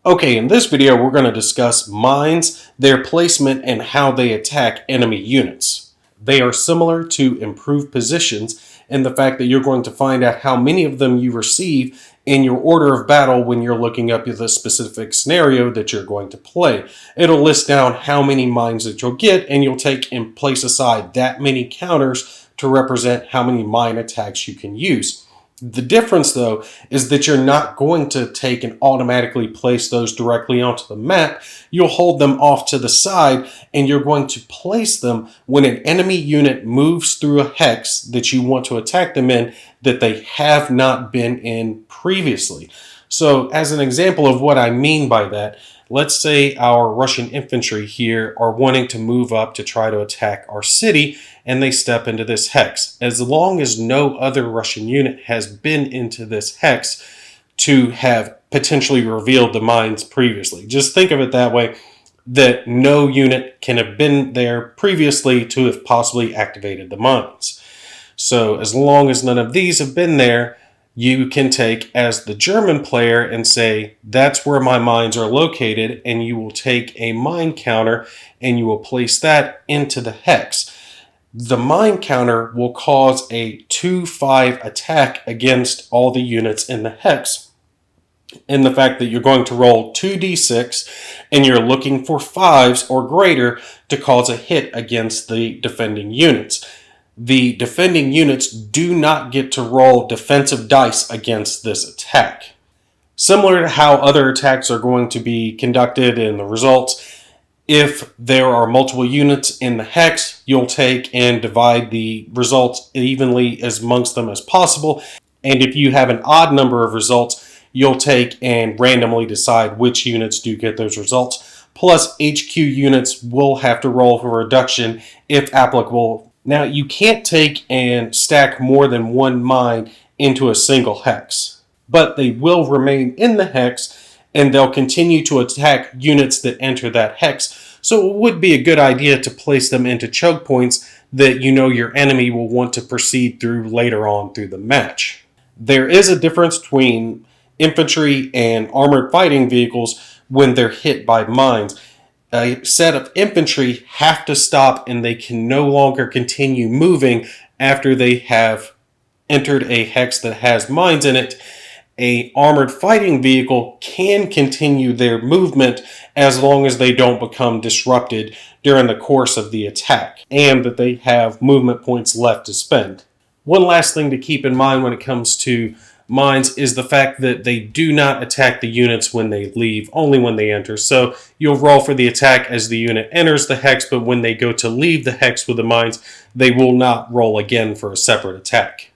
Okay, in this video we're going to discuss mines, their placement, and how they attack enemy units. They are similar to improved positions in the fact that you're going to find out how many of them you receive in your order of battle when you're looking up the specific scenario that you're going to play. It'll list down how many mines that you'll get, and you'll take and place aside that many counters to represent how many mine attacks you can use. The difference, though, is that you're not going to take and automatically place those directly onto the map. You'll hold them off to the side, and you're going to place them when an enemy unit moves through a hex that you want to attack them in that they have not been in previously. So, as an example of what I mean by that, let's say our Russian infantry here are wanting to move up to try to attack our city, and they step into this hex. As long as no other Russian unit has been into this hex to have potentially revealed the mines previously. Just think of it that way, that no unit can have been there previously to have possibly activated the mines. So as long as none of these have been there, you can take as the German player and say, that's where my mines are located, and you will take a mine counter and you will place that into the hex. The mine counter will cause a 2-5 attack against all the units in the hex. In the fact that you're going to roll 2d6 and you're looking for 5s or greater to cause a hit against the defending units. The defending units do not get to roll defensive dice against this attack. Similar to how other attacks are going to be conducted in the results, if there are multiple units in the hex, you'll take and divide the results evenly as amongst them as possible. And if you have an odd number of results, you'll take and randomly decide which units do get those results. Plus, HQ units will have to roll for reduction if applicable. Now, you can't take and stack more than one mine into a single hex, but they will remain in the hex and they'll continue to attack units that enter that hex. So it would be a good idea to place them into choke points that you know your enemy will want to proceed through later on through the match. There is a difference between infantry and armored fighting vehicles when they're hit by mines. A set of infantry have to stop and they can no longer continue moving after they have entered a hex that has mines in it. A armored fighting vehicle can continue their movement as long as they don't become disrupted during the course of the attack and that they have movement points left to spend. One last thing to keep in mind when it comes to mines is the fact that they do not attack the units when they leave, only when they enter. So you'll roll for the attack as the unit enters the hex, but when they go to leave the hex with the mines, they will not roll again for a separate attack.